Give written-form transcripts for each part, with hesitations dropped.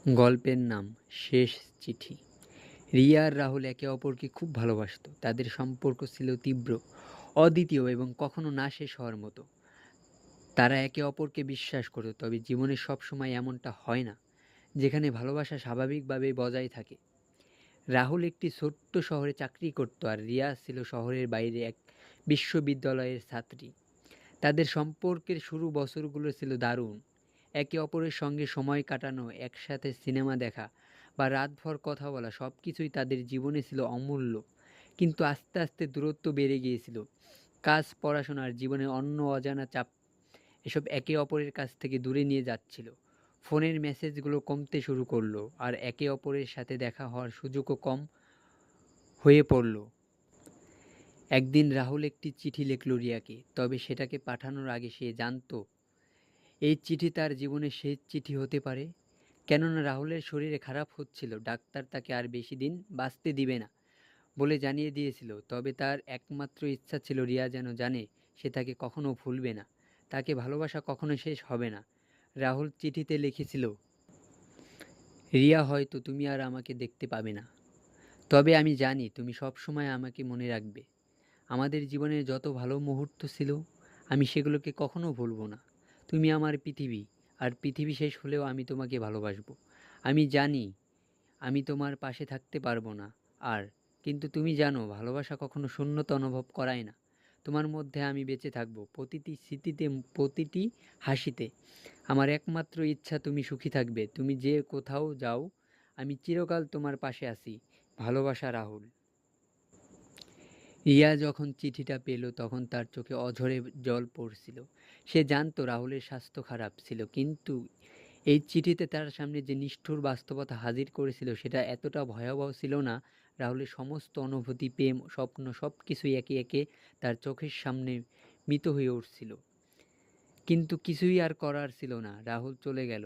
গল্পের নাম শেষ চিঠি। রিয়া আর রাহুল একে অপরকে খুব ভালোবাসত। তাদের সম্পর্ক ছিল তীব্র, অদ্বিতীয় এবং কখনো না শেষ হওয়ার মতো। তারা একে অপরকে বিশ্বাস করত, তবে জীবনে সবসময় এমনটা হয় না, যেখানে ভালোবাসা স্বাভাবিকভাবে বজায় থাকে। রাহুল একটি ছোট্ট শহরে চাকরি করত আর রিয়া ছিল শহরের বাইরে এক বিশ্ববিদ্যালয়ের ছাত্রী। তাদের সম্পর্কের শুরু বছরগুলো ছিল দারুণ। একে অপরের সঙ্গে সময় কাটানো, একসাথে সিনেমা দেখা বা রাতভর কথা বলা সব কিছুই তাদের জীবনে ছিল অমূল্য। কিন্তু আস্তে আস্তে দূরত্ব বেড়ে গিয়েছিল। কাজ, পড়াশোনার জীবনে অন্য অজানা চাপ এসব একে অপরের কাছ থেকে দূরে নিয়ে যাচ্ছিল। ফোনের মেসেজগুলো কমতে শুরু করলো আর একে অপরের সাথে দেখা হওয়ার সুযোগও কম হয়ে পড়ল। একদিন রাহুল একটি চিঠি লিখল রিয়াকে, তবে সেটাকে পাঠানোর আগে সে জানতো এই চিঠি তার জীবনের শেষ চিঠি হতে পারে। কেননা রাহুলের শরীরে খারাপ হচ্ছিল, ডাক্তার তাকে আর বেশি দিন বাঁচতে দিবে না বলে জানিয়ে দিয়েছিল। তবে তার একমাত্র ইচ্ছা ছিল রিয়া যেন জানে সে তাকে কখনো ভুলবে না, তাকে ভালোবাসা কখনো শেষ হবে না। রাহুল চিঠিতে লিখেছিল, রিয়া, হয়তো তুমি আর আমাকে দেখতে পাবে না, তবে আমি জানি তুমি সবসময় আমাকে মনে রাখবে। আমাদের জীবনের যত ভালো মুহূর্ত ছিল, আমি সেগুলোকে কখনো ভুলবো না। তুমি আমার পৃথিবী, আর পৃথিবী শেষ হলেও আমি তোমাকে ভালোবাসবো। আমি জানি আমি তোমার পাশে থাকতে পারবো না আর, কিন্তু তুমি জানো ভালোবাসা কখনো শূন্যতা অনুভব করায় না। তোমার মধ্যে আমি বেঁচে থাকবো, প্রতিটি স্মৃতিতে, প্রতিটি হাসিতে। আমার একমাত্র ইচ্ছা তুমি সুখী থাকবে। তুমি যে কোথাও যাও, আমি চিরকাল তোমার পাশে আছি। ভালোবাসা, রাহুল। রিয়া যখন চিঠিটা পেল তখন তার চোখে অঝরে জল পড়ছিল। সে জানতো রাহুলের স্বাস্থ্য খারাপ ছিল, কিন্তু এই চিঠিতে তার সামনে যে নিষ্ঠুর বাস্তবতা হাজির করেছিল সেটা এতটা ভয়াবহ ছিল না। রাহুলের সমস্ত অনুভূতি, প্রেম, স্বপ্ন সব কিছুই একে একে তার চোখের সামনে মৃত হয়ে উঠছিল। কিন্তু কিছুই আর করার ছিল না। রাহুল চলে গেল।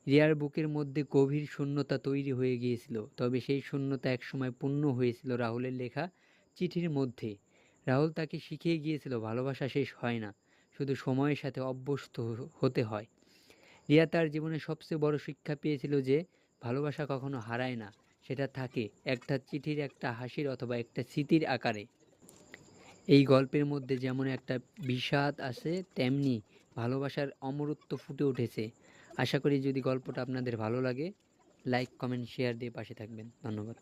রিয়ার বুকের মধ্যে গভীর শূন্যতা তৈরি হয়ে গিয়েছিল, তবে সেই শূন্যতা একসময় পূর্ণ হয়েছিল রাহুলের লেখা চিঠির মধ্যে। রাহুল তাকে শিখিয়ে গিয়েছিল ভালোবাসা শেষ হয় না, শুধু সময়ের সাথে অভ্যস্ত হতে হয়। রিয়া তার জীবনে সবচেয়ে বড় শিক্ষা পেয়েছিল যে ভালোবাসা কখনো হারায় না, সেটা থাকে একটা চিঠির, একটা হাসির অথবা একটা স্মৃতির আকারে। এই গল্পের মধ্যে যেমন একটা বিষাদ আছে, তেমনি ভালোবাসার অমরত্ব ফুটে উঠেছে। আশা করি যদি গল্পটা আপনাদের ভালো লাগে, লাইক, কমেন্ট, শেয়ার দিয়ে পাশে থাকবেন। ধন্যবাদ।